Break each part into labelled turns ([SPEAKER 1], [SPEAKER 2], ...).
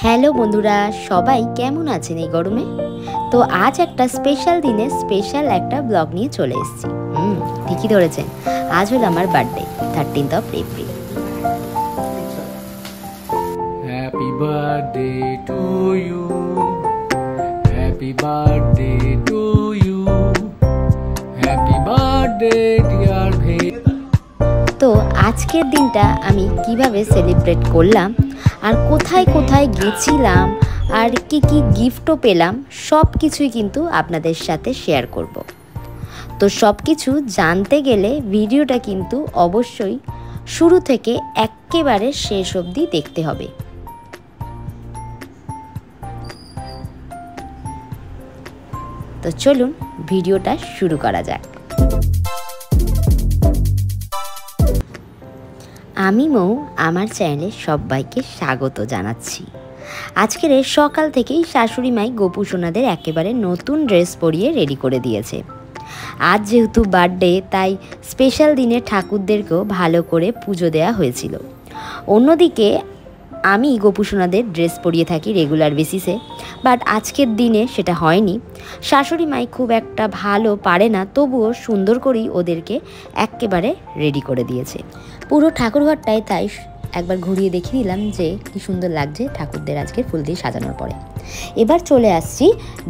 [SPEAKER 1] Hello বন্ধুরা, সবাই কেমন আছেন এই গরমে? তো আজ একটা স্পেশাল দিনে স্পেশাল একটা ব্লগ নিয়ে চলে এসেছি। ঠিকই ধরেছেন, আজ হলো আমার birthday, 13th April.
[SPEAKER 2] Happy birthday to you, happy birthday to you, happy birthday dear ভে।
[SPEAKER 1] তো আজকের দিনটা আমি কিভাবে সেলিব্রেট করলাম আর কোথায় কোথায় গেছিলাম আর কি কি গিফটও পেলাম, সব কিছুই কিন্তু আপনাদের সাথে শেয়ার করব। তো সব কিছু জানতে গেলে ভিডিওটা কিন্তু অবশ্যই শুরু থেকে একেবারে শেষ অবধি দেখতে হবে। তো চলুন ভিডিওটা শুরু করা যাক। আমি মৌ, আমার চ্যানেলে সবাইকে স্বাগত জানাচ্ছি। আজকের সকাল থেকেই শাশুড়ি মাই গোপু সোনাদের একেবারে নতুন ড্রেস পরিয়ে রেডি করে দিয়েছে। আজ যেহেতু বার্থডে, তাই স্পেশাল দিনে ঠাকুরদেরকেও ভালো করে পুজো দেওয়া হয়েছিল। অন্যদিকে আমি গোপু সোনাদের ড্রেস পরিয়ে থাকি রেগুলার বেসিসে, বাট আজকের দিনে সেটা হয়নি। শাশুড়ি মাই খুব একটা ভালো পারে না, তবুও সুন্দর করেই ওদেরকে একেবারে রেডি করে দিয়েছে। পুরো ঠাকুরঘরটায় তাই একবার ঘুরিয়ে দেখিয়ে দিলাম যে কি সুন্দর লাগছে ঠাকুরদের আজকে ফুল দিয়ে সাজানোর পরে। এবার চলে আসছি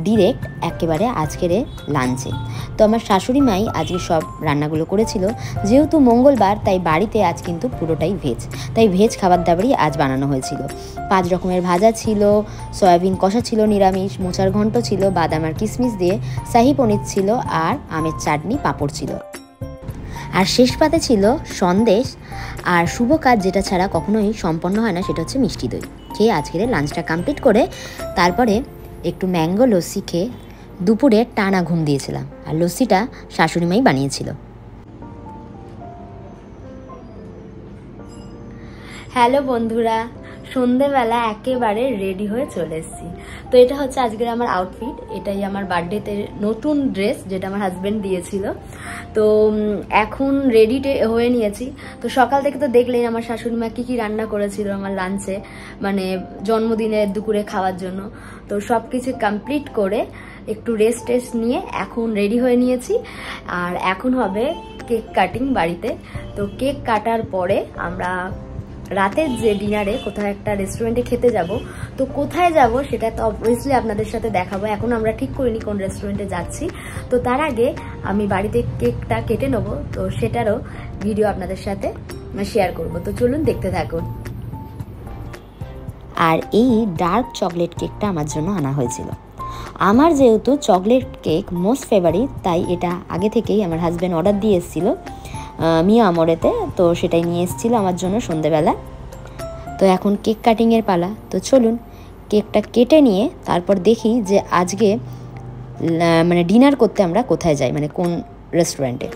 [SPEAKER 1] ডিরেক্ট একেবারে আজকের লাঞ্চে। তো আমার শাশুড়ি মাই আজকে সব রান্নাগুলো করেছিল। যেহেতু মঙ্গলবার, তাই বাড়িতে আজ কিন্তু পুরোটাই ভেজ, তাই ভেজ খাবার দাবারই আজ বানানো হয়েছিল। 5 রকমের ভাজা ছিল, সয়াবিন কষা ছিল, নিরামিষ মোচার ঘন্ট ছিল, বাদাম আর কিশমিশ দিয়ে শাহি পনির ছিল, আর আমের চাটনি, পাঁপড় ছিল। আর শেষ পাতে ছিল সন্দেশ। আর শুভ কাজ যেটা ছাড়া কখনোই সম্পন্ন হয় না, সেটা হচ্ছে মিষ্টি দই। খেয়ে আজকের লাঞ্চটা কমপ্লিট করে তারপরে একটু ম্যাঙ্গো লস্যি খেয়ে দুপুরে টানা ঘুম দিয়েছিলাম। আর লস্যিটা শাশুড়ি মাই বানিয়েছিল। হ্যালো বন্ধুরা, সন্ধেবেলা একেবারে রেডি হয়ে চলে এসেছি। তো এটা হচ্ছে আজকের আমার আউটফিট। এটাই আমার বার্থডেতে নতুন ড্রেস, যেটা আমার হাজব্যান্ড দিয়েছিল। তো এখন রেডি হয়ে নিয়েছি। তো সকাল থেকে তো দেখলেই আমার শাশুড়ি মা কী রান্না করেছিল আমার লাঞ্চে, মানে জন্মদিনে দুপুরে খাওয়ার জন্য। তো সব কিছু কমপ্লিট করে একটু রেস্ট নিয়ে এখন রেডি হয়ে নিয়েছি। আর এখন হবে কেক কাটিং বাড়িতে। তো কেক কাটার পরে আমরা রাতের যে ডিনারে কোথাও একটা রেস্টুরেন্টে খেতে যাব। তো কোথায় যাব সেটা তো অবভিয়াসলি আপনাদের সাথে দেখাবো। এখন আমরা ঠিক করিনি কোন রেস্টুরেন্টে যাচ্ছি। তো তার আগে আমি বাড়িতে কেকটা কেটে নেবো, তো সেটারও ভিডিও আপনাদের সাথে শেয়ার করব। তো চলুন দেখতে থাকুন। আর এই ডার্ক চকলেট কেকটা আমার জন্য আনা হয়েছিল। আমার যেহেতু চকলেট কেক মোস্ট ফেভারিট, তাই এটা আগে থেকেই আমার হাজব্যান্ড অর্ডার দিয়ে এসেছিলো মিয়া আমরেতে। তো সেটাই নিয়ে এসেছিলো আমার জন্য সন্ধেবেলা। তো এখন কেক কাটিংয়ের পালা। তো চলুন কেকটা কেটে নিয়ে তারপর দেখি যে আজকে মানে ডিনার করতে আমরা কোথায় যাই, মানে কোন রেস্টুরেন্টে।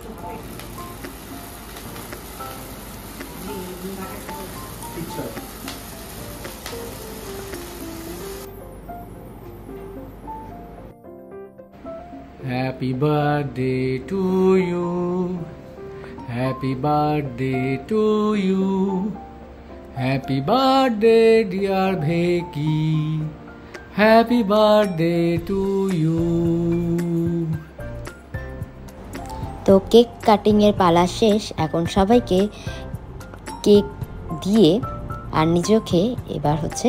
[SPEAKER 2] Happy birthday to you, happy birthday to you, happy birthday dear ভেকি, হ্যাপি বার্থডে টু ইউ।
[SPEAKER 1] তো কেক কাটিংয়ের পালা শেষ। এখন সবাইকে কেক দিয়ে আর নিজেও খেয়ে এবার হচ্ছে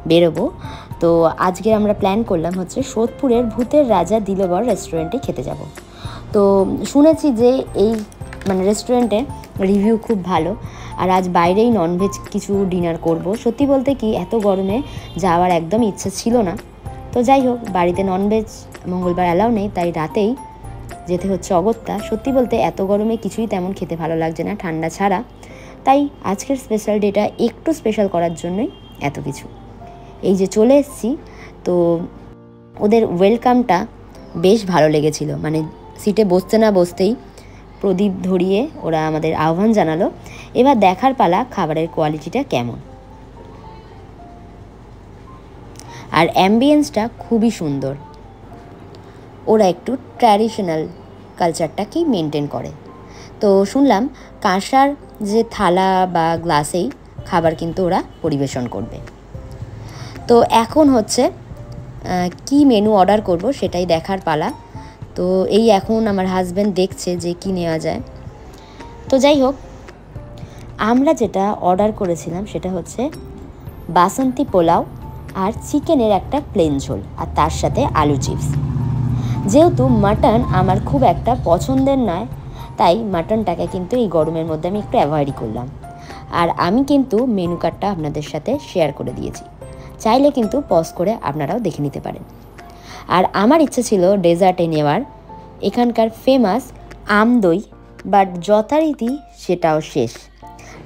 [SPEAKER 1] বেরোবো। তো আজকে আমরা প্ল্যান করলাম হচ্ছে সোদপুরের ভূতের রাজা দিলবর রেস্টুরেন্টে খেতে যাব। তো শুনেছি যে এই মানে রেস্টুরেন্টে রিভিউ খুব ভালো। আর আজ বাইরেই ননভেজ কিছু ডিনার করব। সত্যি বলতে কি এত গরমে যাওয়ার একদম ইচ্ছা ছিল না। তো যাই হোক, বাড়িতে ননভেজ মঙ্গলবার অ্যালাউ নেই, তাই রাতেই যেতে হচ্ছে অগত্যা। সত্যি বলতে এত গরমে কিছুই তেমন খেতে ভালো লাগছে না, ঠান্ডা ছাড়া। তাই আজকের স্পেশাল ডেটা একটু স্পেশাল করার জন্যই এত কিছু। এই যে চলে এসেছি, তো ওদের ওয়েলকামটা বেশ ভালো লেগেছিল। মানে সিটে বসতে না বসতেই প্রদীপ ধরিয়ে ওরা আমাদের আহ্বান জানালো। এবার দেখার পালা খাবারের কোয়ালিটিটা কেমন। আর অ্যাম্বিয়েন্সটা খুবই সুন্দর। ওরা একটু ট্র্যাডিশনাল কালচারটাকেই মেনটেন করে। তো শুনলাম কাঁসার যে থালা বা গ্লাসেই খাবার কিন্তু ওরা পরিবেশন করবে। তো এখন হচ্ছে কি মেনু অর্ডার করব সেটাই দেখার পালা। তো এই এখন আমার হাজব্যান্ড দেখছে যে কি নেওয়া যায়। তো যাই হোক, আমরা যেটা অর্ডার করেছিলাম সেটা হচ্ছে বাসন্তী পোলাও আর চিকেনের একটা প্লেন ঝোল, আর তার সাথে আলু চিপস। যেহেতু মাটন আমার খুব একটা পছন্দের নয়, তাই মাটনটাকে কিন্তু এই গরমের মধ্যে আমি একটু অ্যাভয়েডই করলাম। আর আমি কিন্তু মেনু কার্ডটা আপনাদের সাথে শেয়ার করে দিয়েছি, চাইলে কিন্তু পজ করে আপনারাও দেখে নিতে পারেন। আর আমার ইচ্ছে ছিল ডেজার্টে নেওয়ার এখানকার ফেমাস আম দই, বাট যথারীতি সেটাও শেষ।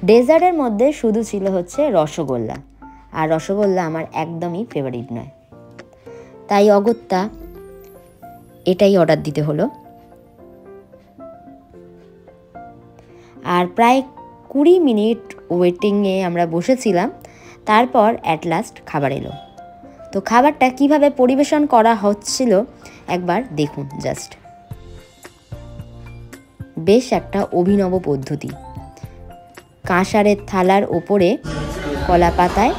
[SPEAKER 1] ডেজার্টের মধ্যে শুধু ছিল হচ্ছে রসগোল্লা, আর রসগোল্লা আমার একদমই ফেভারিট নয়, তাই অগত্যা এটাই অর্ডার দিতে হলো। আর প্রায় 20 মিনিট ওয়েটিংয়ে আমরা বসেছিলাম, তারপর অ্যাট লাস্ট খাবার এলো। তো খাবারটা কিভাবে পরিবেশন করা হচ্ছিল একবার দেখুন জাস্ট। বেশ একটা অভিনব পদ্ধতি। কাঁসারের থালার ওপরে কলা পাতায়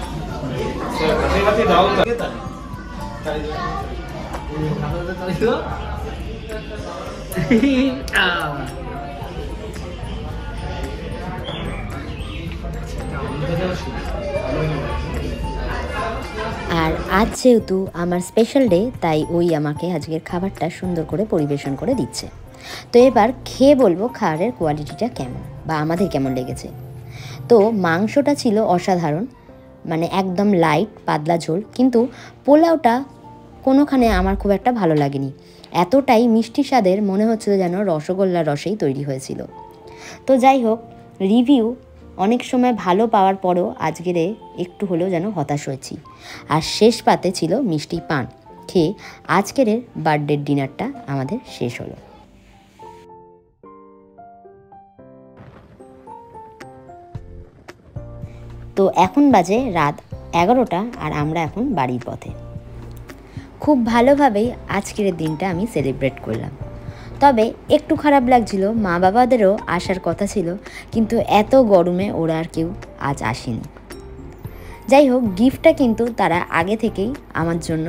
[SPEAKER 1] আর আজ যেহেতু আমার স্পেশাল ডে, তাই ওই আমাকে আজকের খাবারটা সুন্দর করে পরিবেশন করে দিচ্ছে। তো এবার খেয়ে বলবো খাবারের কোয়ালিটিটা কেমন বা আমাদের কেমন লেগেছে। তো মাংসটা ছিল অসাধারণ, মানে একদম লাইট পাতলা ঝোল, কিন্তু পোলাওটা কোনোখানে আমার খুব একটা ভালো লাগেনি। এতটাই মিষ্টি স্বাদের মনে হচ্ছিল যেন রসগোল্লার রসেই তৈরি হয়েছিল। তো যাই হোক, রিভিউ অনেক সময় ভালো পাওয়ার পরও আজকের একটু হলেও যেন হতাশ হয়েছি। আর শেষ পাতে ছিল মিষ্টি পান। খেয়ে আজকের বার্থডে ডিনারটা আমাদের শেষ হলো। তো এখন বাজে রাত 11টা, আর আমরা এখন বাড়ির পথে। খুব ভালোভাবেই আজকের দিনটা আমি সেলিব্রেট করলাম। তবে একটু খারাপ লাগছিল, মা বাবাদেরও আসার কথা ছিল, কিন্তু এত গরমে ওরা আর কেউ আজ আসেনি। যাই হোক, গিফটটা কিন্তু তারা আগে থেকেই আমার জন্য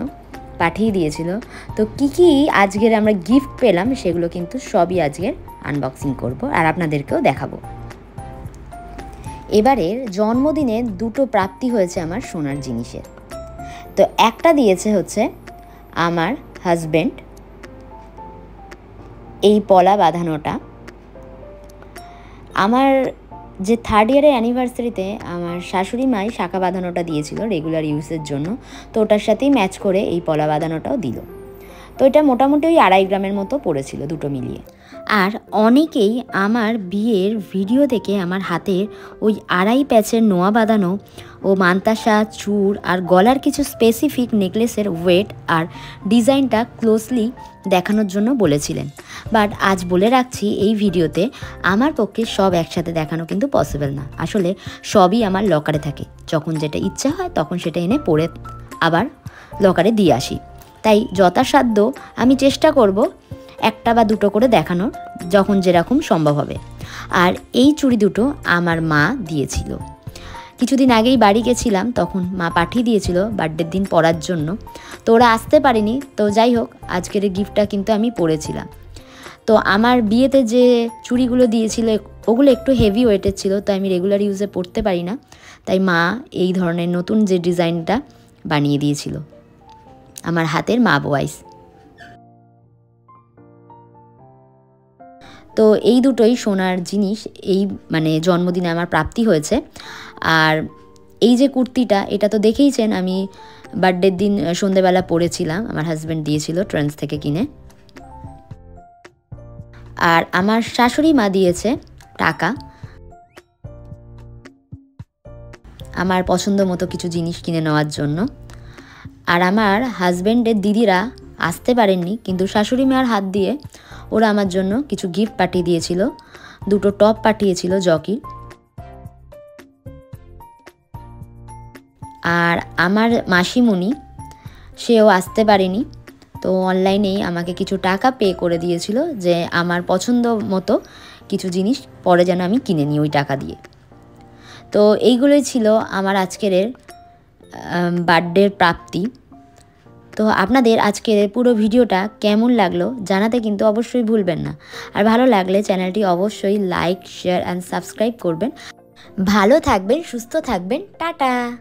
[SPEAKER 1] পাঠিয়ে দিয়েছিল। তো কী কী আজকের আমরা গিফট পেলাম সেগুলো কিন্তু সবই আজকের আনবক্সিং করব আর আপনাদেরকেও দেখাবো। এবারের জন্মদিনে দুটো প্রাপ্তি হয়েছে আমার সোনার জিনিসের। তো একটা দিয়েছে হচ্ছে আমার হাজব্যান্ড এই পলা বাঁধানোটা। আমার যে 3rd ইয়ারের অ্যানিভার্সারিতে আমার শাশুড়ি মাই শাঁখা বাঁধানোটা দিয়েছিল রেগুলার ইউজের জন্য, তো ওটার সাথেই ম্যাচ করে এই পলা বাঁধানোটাও দিল। তো এটা মোটামুটি ওই 2.5 গ্রামের মতো পড়েছিল দুটো মিলিয়ে। আর অনেকেই আমার বিয়ের ভিডিও দেখে আমার হাতের ওই 2.5 প্যাচের নোয়া বাঁধানো ও মান্তাসা চূড় আর গলার কিছু স্পেসিফিক নেকলেসের ওয়েট আর ডিজাইনটা ক্লোজলি দেখানোর জন্য বলেছিলেন। বাট আজ বলে রাখছি, এই ভিডিওতে আমার পক্ষে সব একসাথে দেখানো কিন্তু পসিবল না। আসলে সবই আমার লকারে থাকে, যখন যেটা ইচ্ছা হয় তখন সেটা এনে পরে আবার লকারে দিয়ে আসি। তাই যথাসাধ্য আমি চেষ্টা করব একটা বা দুটো করে দেখানোর, যখন যেরকম সম্ভব হবে। আর এই চুড়ি দুটো আমার মা দিয়েছিল। কিছুদিন আগেই বাড়ি গেছিলাম, তখন মা পাঠিয়ে দিয়েছিল বার্থডের দিন পরার জন্য। তো ওরা আসতে পারেনি। তো যাই হোক, আজকের গিফটটা কিন্তু আমি পরেছিলাম। তো আমার বিয়েতে যে চুড়িগুলো দিয়েছিল ওগুলো একটু হেভি ওয়েটের ছিল, তো আমি রেগুলার ইউজে পরতে পারি না। তাই মা এই ধরনের নতুন যে ডিজাইনটা বানিয়ে দিয়েছিল আমার হাতের মা ওয়াইস। তো এই দুটোই সোনার জিনিস এই মানে জন্মদিনে আমার প্রাপ্তি হয়েছে। আর এই যে কুর্তিটা, এটা তো দেখেইছেন আমি বার্থডের দিন সন্ধেবেলা পরেছিলাম, আমার হাজব্যান্ড দিয়েছিল ট্রেন্ডস থেকে কিনে। আর আমার শাশুড়ি মা দিয়েছে টাকা আমার পছন্দ মতো কিছু জিনিস কিনে নেওয়ার জন্য। আর আমার হাজব্যান্ডের দিদিরা আসতে পারেননি, কিন্তু শাশুড়ি মার হাত দিয়ে ওরা আমার জন্য কিছু গিফট পাঠিয়ে দিয়েছিল। দুটো টপ পাঠিয়েছিল জকি। আর আমার মাসিমণি, সেও আসতে পারেনি, তো অনলাইনেই আমাকে কিছু টাকা পে করে দিয়েছিল যে আমার পছন্দ মতো কিছু জিনিস পরে যেন আমি কিনে নিই ওই টাকা দিয়ে। তো এইগুলোই ছিল আমার আজকের বার্থডের প্রাপ্তি। তো আপনাদের আজকের পুরো ভিডিওটা কেমন লাগলো জানাতে কিন্তু অবশ্যই ভুলবেন না। আর ভালো লাগলে চ্যানেলটি অবশ্যই লাইক, শেয়ার অ্যান্ড সাবস্ক্রাইব করবেন। ভালো থাকবেন, সুস্থ থাকবেন, টাটা।